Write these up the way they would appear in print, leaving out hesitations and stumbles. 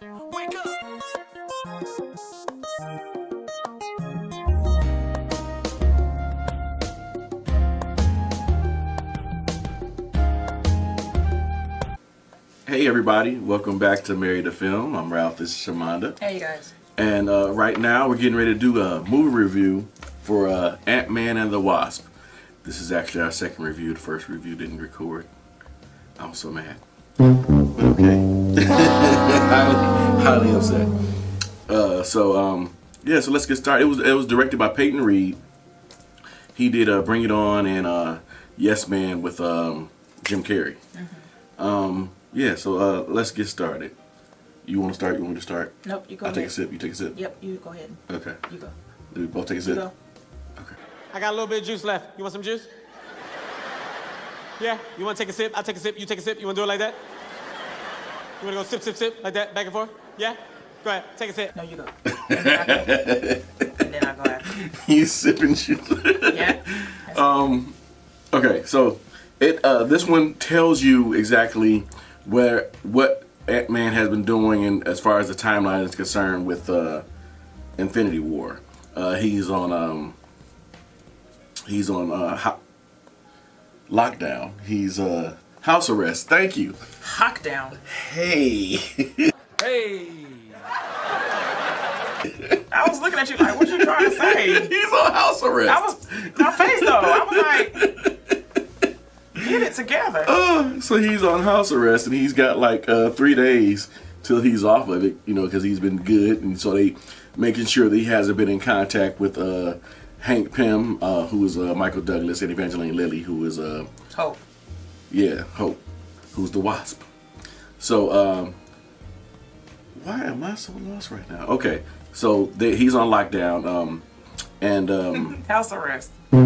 Wake up! Hey everybody, welcome back to Married to Film. I'm Ralph, this is Shamanda. Hey you guys. And right now we're getting ready to do a movie review for Ant-Man and the Wasp. This is actually our second review. The first review didn't record. I'm so mad. But okay. highly upset. So let's get started. It was directed by Peyton Reed. He did Bring It On and Yes Man with Jim Carrey. So let's get started. You want to start? You want me to start? Nope, you go I'll ahead. take a sip. You take a sip? Yep, you go ahead. Okay. You go. Do we both take a sip? You go. Okay. I got a little bit of juice left. You want some juice? Yeah? You want to take a sip? I'll take a sip. You take a sip. You want to do it like that? You want to go sip, sip, sip? Like that? Back and forth? Yeah? Go ahead. Take a sip. No, you go. And then I go. And then I go after. You sipping juice. Yeah. Okay, so this one tells you exactly what Ant-Man has been doing, and as far as the timeline is concerned with Infinity War. He's on lockdown. He's house arrest. Thank you. Lockdown. Hey. Hey! I was looking at you like, what you trying to say? He's on house arrest. My face though. I was like, get it together. So he's on house arrest, and he's got like 3 days till he's off of it, you know, because he's been good, and so they making sure that he hasn't been in contact with Hank Pym, who is Michael Douglas, and Evangeline Lilly, who is Hope. Yeah, Hope, who's the Wasp. So why am I so lost right now? Okay, so he's on lockdown, and House arrest. go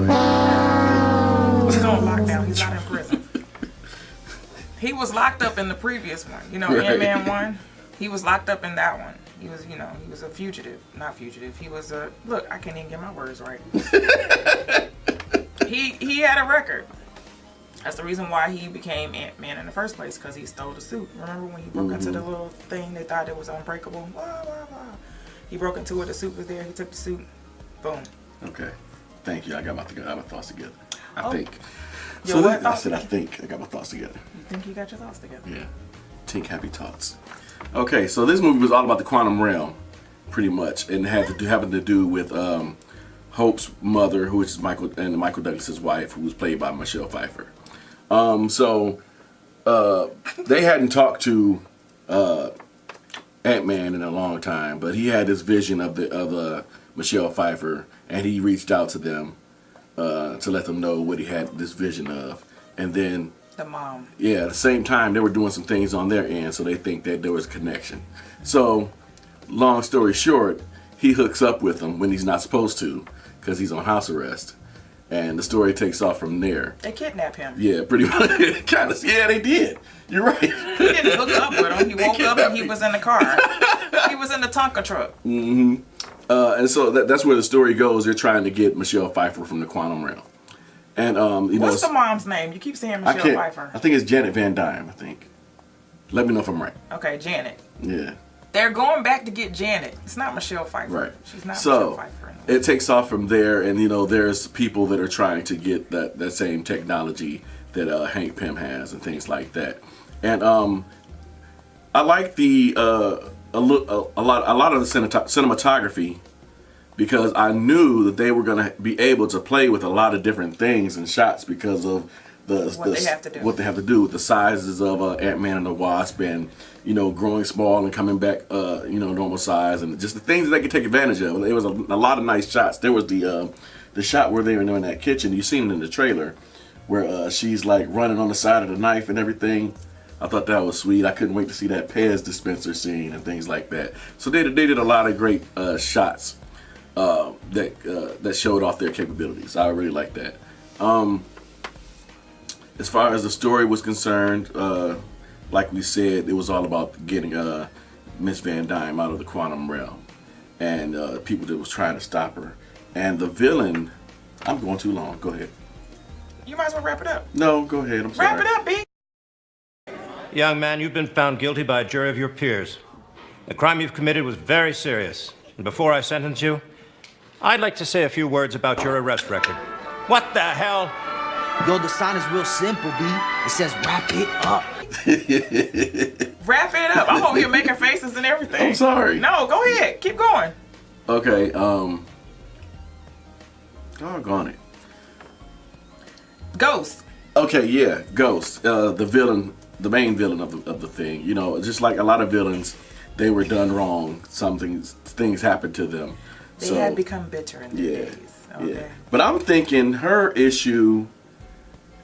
ahead. He's on lockdown. He's not in prison. He was locked up in the previous one. You know, Right. Ant-Man 1. He was locked up in that one. He was, he was a fugitive. Not fugitive. He was a, look, I can't even get my words right. He had a record. That's the reason why he became Ant-Man in the first place, because he stole the suit. Remember when he broke into the little thing, they thought it was unbreakable? Blah, blah, blah. He broke into it, the suit was there, he took the suit, boom. Okay, thank you. I got my thoughts together. I Oh. think. Your what I thoughts said I together? think I got my thoughts together. You think you got your thoughts together? Yeah. Think happy thoughts. Okay, so this movie was all about the quantum realm, pretty much, and having to do with Hope's mother, which is Michael Douglas's wife, who was played by Michelle Pfeiffer. They hadn't talked to Ant-Man in a long time, but he had this vision of Michelle Pfeiffer, and he reached out to them to let them know what he had this vision of, and then. The mom. Yeah, at the same time, they were doing some things on their end, so they think that there was a connection. So, long story short, he hooks up with them when he's not supposed to, because he's on house arrest. And the story takes off from there. They kidnapped him. Yeah, pretty much. Kind of. Yeah, they did. You're right. He didn't hook up with him. He woke up and he was in the car. He was in the Tonka truck. Mm-hmm. And so that's where the story goes. They're trying to get Michelle Pfeiffer from the quantum realm. And What's the mom's name? You keep saying Michelle Pfeiffer. I think it's Janet Van Dyne, I think. Let me know if I'm right. Okay, Janet. Yeah. They're going back to get Janet. It's not Michelle Pfeiffer. Right. She's not So, Michelle Pfeiffer. it takes off from there, and there's people that are trying to get that same technology that Hank Pym has and things like that. And I like a lot of the cinematography, because I knew that they were going to be able to play with a lot of different things and shots because of what they have to do with the sizes of Ant-Man and the Wasp, and growing small and coming back normal size, and just the things that they could take advantage of. There was a lot of nice shots. There was the shot where they were in that kitchen. You've seen it in the trailer where she's like running on the side of the knife and everything. I thought that was sweet. I couldn't wait to see that Pez dispenser scene and things like that. So they did a lot of great shots that showed off their capabilities. I really like that. As far as the story was concerned, like we said, it was all about getting Miss Van Dyne out of the quantum realm, and people that was trying to stop her. And the villain, I'm going too long. Go ahead. You might as well wrap it up. No, go ahead. I'm sorry. Wrap it up, B. young man, you've been found guilty by a jury of your peers. The crime you've committed was very serious. And before I sentence you, I'd like to say a few words about your arrest record. What the hell? Yo, the sign is real simple, B. It says wrap it up. Wrap it up. I'm over here making faces and everything. I'm sorry. No, go ahead. Keep going. Okay, doggone it. Ghost. Okay, yeah, Ghost. The villain, the main villain of the thing. You know, just like a lot of villains, they were done wrong. Things happened to them. They had become bitter in their days. Okay. Yeah. But I'm thinking her issue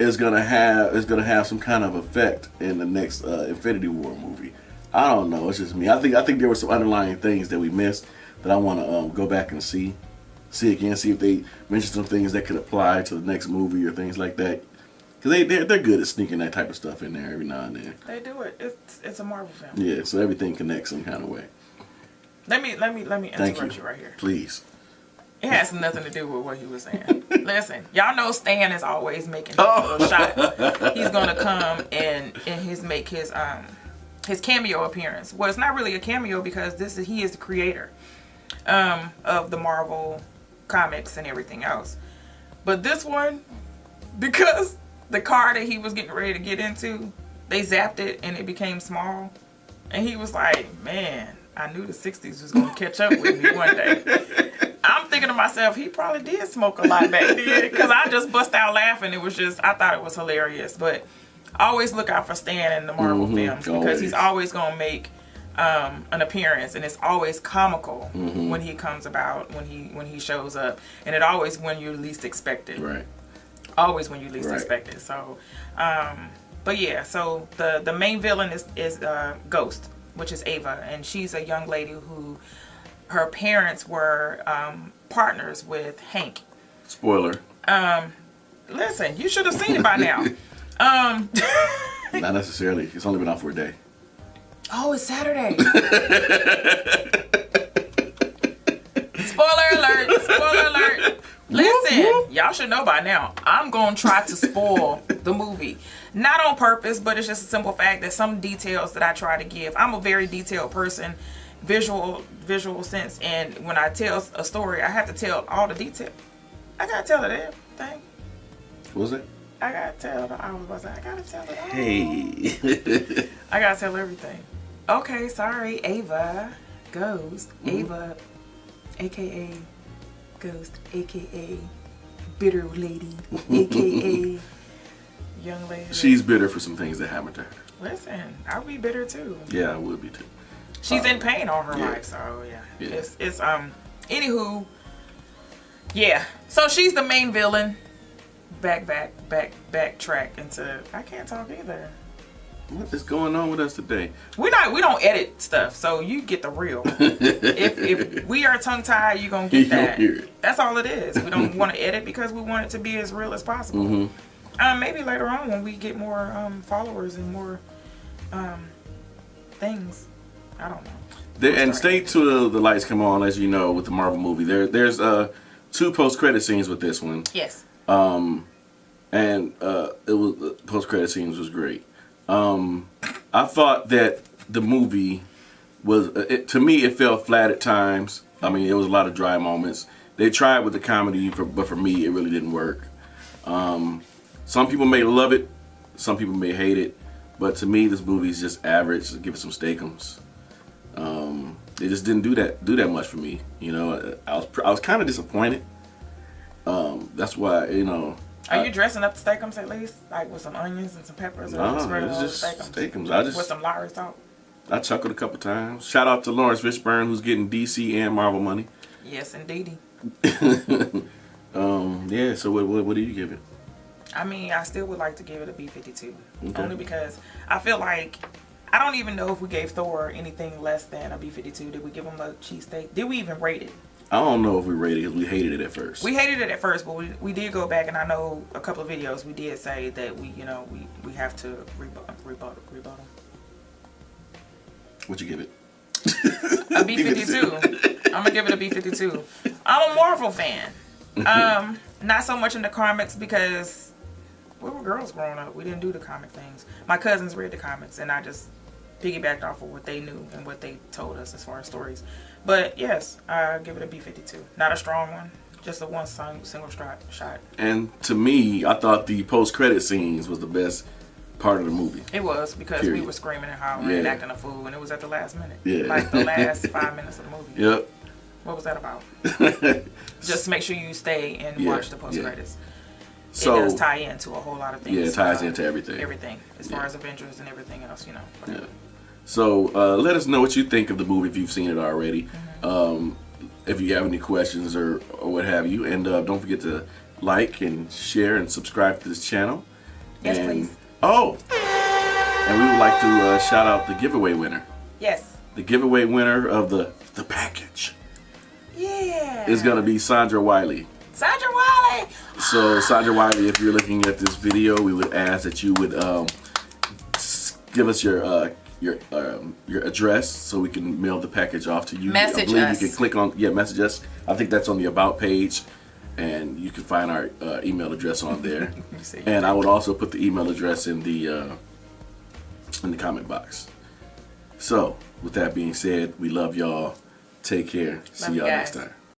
is gonna have some kind of effect in the next Infinity War movie. I don't know. It's just me. I think there were some underlying things that we missed that I want to go back and see again, see if they mention some things that could apply to the next movie or things like that. Because they're good at sneaking that type of stuff in there every now and then. They do it. It's a Marvel film. Yeah, so everything connects some kind of way. Let me interrupt you right here. Please. It has nothing to do with what he was saying. Listen, y'all know Stan is always making his little shots. He's gonna come and make his cameo appearance. Well, it's not really a cameo because he is the creator of the Marvel comics and everything else. But this one, because the car that he was getting ready to get into, they zapped it and it became small. And he was like, man, I knew the 60s was gonna catch up with me one day. I'm thinking to myself, he probably did smoke a lot back then, because I just bust out laughing. I thought it was hilarious. But always look out for Stan in the Marvel films, because he's always going to make an appearance, and it's always comical when he comes about, when he shows up, and it always when you least expect it. Right. Always when you least expect it. So, but yeah, so the main villain is Ghost, which is Ava, and she's a young lady who. Her parents were partners with Hank. Spoiler. Listen, you should have seen it by now. Not necessarily. It's only been out for a day. Oh, it's Saturday. Spoiler alert. Spoiler alert. Listen, y'all should know by now. I'm going to try to spoil the movie. Not on purpose, but it's just a simple fact that some details that I try to give. I'm a very detailed person. Visual sense, and when I tell a story, I have to tell all the detail. I gotta tell it everything. What was it? I gotta tell it all. Hey. I gotta tell everything. Okay, sorry, Ava, Ghost, Ava, aka Ghost, aka bitter lady, aka young lady. She's bitter for some things that happened to her. Listen, I'll be bitter too. Yeah, I would be too. She's in pain all her life, so yeah. It's anywho, yeah. So she's the main villain. Backtrack into I can't talk either. What is going on with us today? We don't edit stuff, so you get the real. if we are tongue tied, you're gonna get that. Hear it. That's all it is. We don't want to edit because we want it to be as real as possible. Maybe later on when we get more followers and more things. I don't know. And stay till the lights come on, as you know, with the Marvel movie. There's 2 post-credit scenes with this one. Yes. And it was post-credit scenes was great. I thought that the movie was, to me, it fell flat at times. I mean, it was a lot of dry moments. They tried with the comedy, but for me, it really didn't work. Some people may love it, some people may hate it, but to me, this movie is just average. Just give it some steakums. They just didn't do that much for me. You know, I was kind of disappointed. That's why, you know. Are you dressing up the steakums at least, like with some onions and some peppers? No, it's just steakums. With some Lowry salt. I chuckled a couple times. Shout out to Lawrence Fishburne, who's getting DC and Marvel money. Yes, indeedy. Yeah. So what do you give it? I mean, I still would like to give it a B-52, Okay. only because I feel like. I don't even know if we gave Thor anything less than a B-52. Did we give him a cheesesteak? Did we even rate it? I don't know if we rated it because we hated it at first. We hated it at first, but we did go back, and I know a couple of videos we did say that we have to rebuttal. What'd you give it? A B-52. I'm gonna give it a B-52. I'm a Marvel fan. Not so much in the comics because we were girls growing up. We didn't do the comic things. My cousins read the comics, and I just piggybacked off of what they knew and what they told us as far as stories. But yes, I give it a B-52. Not a strong one, just a one single shot. And to me, I thought the post-credit scenes was the best part of the movie. It was, because we were screaming and hollering and acting a fool, and it was at the last minute. Yeah. Like the last 5 minutes of the movie. Yep. What was that about? Just make sure you stay and watch the post-credits. So, it does tie into a whole lot of things. Yeah, it ties into everything. Everything. As far as Avengers and everything else, you know. Yeah. So let us know what you think of the movie if you've seen it already. If you have any questions or what have you. And don't forget to like and share and subscribe to this channel. Yes, and, please. Oh! And we would like to shout out the giveaway winner. Yes. The giveaway winner of the package. Yeah. Is going to be Sandra Wiley. Sandra Wiley! So Sandra Wiley, if you're looking at this video, we would ask that you would give us your address so we can mail the package off to you. Message I believe us. You can click on message us. I think that's on the about page, and you can find our email address on there. And I would also put the email address in the comment box. So with that being said, we love y'all. Take care. See y'all next time.